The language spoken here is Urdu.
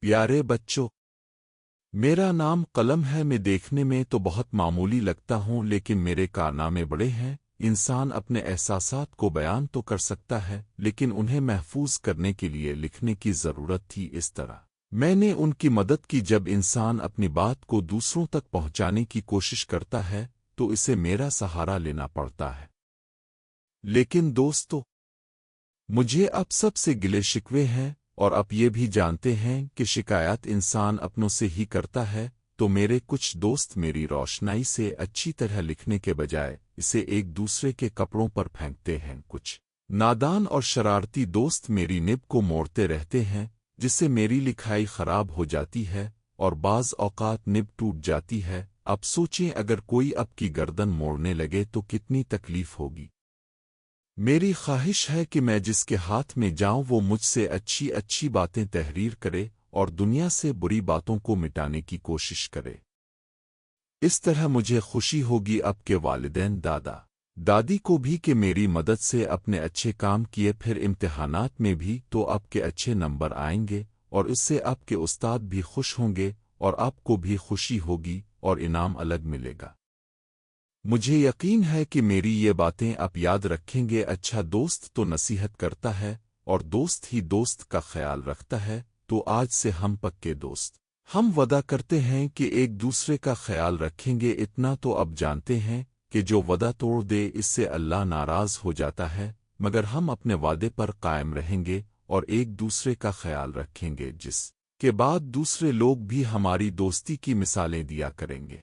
پیارے بچوں، میرا نام قلم ہے۔ میں دیکھنے میں تو بہت معمولی لگتا ہوں، لیکن میرے کارنامے بڑے ہیں۔ انسان اپنے احساسات کو بیان تو کر سکتا ہے، لیکن انہیں محفوظ کرنے کے لیے لکھنے کی ضرورت تھی۔ اس طرح میں نے ان کی مدد کی۔ جب انسان اپنی بات کو دوسروں تک پہنچانے کی کوشش کرتا ہے تو اسے میرا سہارا لینا پڑتا ہے۔ لیکن دوستو، مجھے اب سب سے گلے شکوے ہیں، اور اب یہ بھی جانتے ہیں کہ شکایات انسان اپنوں سے ہی کرتا ہے۔ تو میرے کچھ دوست میری روشنائی سے اچھی طرح لکھنے کے بجائے اسے ایک دوسرے کے کپڑوں پر پھینکتے ہیں۔ کچھ نادان اور شرارتی دوست میری نب کو موڑتے رہتے ہیں، جس سے میری لکھائی خراب ہو جاتی ہے اور بعض اوقات نب ٹوٹ جاتی ہے۔ اب سوچیں، اگر کوئی اب کی گردن موڑنے لگے تو کتنی تکلیف ہوگی۔ میری خواہش ہے کہ میں جس کے ہاتھ میں جاؤں وہ مجھ سے اچھی اچھی باتیں تحریر کرے اور دنیا سے بری باتوں کو مٹانے کی کوشش کرے۔ اس طرح مجھے خوشی ہوگی اب کے والدین، دادا دادی کو بھی، کہ میری مدد سے اپنے اچھے کام کیے، پھر امتحانات میں بھی تو اب کے اچھے نمبر آئیں گے، اور اس سے اب کے استاد بھی خوش ہوں گے، اور آپ کو بھی خوشی ہوگی اور انعام الگ ملے گا۔ مجھے یقین ہے کہ میری یہ باتیں آپ یاد رکھیں گے۔ اچھا دوست تو نصیحت کرتا ہے، اور دوست ہی دوست کا خیال رکھتا ہے۔ تو آج سے ہم پکے دوست۔ ہم وعدہ کرتے ہیں کہ ایک دوسرے کا خیال رکھیں گے۔ اتنا تو اب جانتے ہیں کہ جو وعدہ توڑ دے اس سے اللہ ناراض ہو جاتا ہے، مگر ہم اپنے وعدے پر قائم رہیں گے اور ایک دوسرے کا خیال رکھیں گے، جس کے بعد دوسرے لوگ بھی ہماری دوستی کی مثالیں دیا کریں گے۔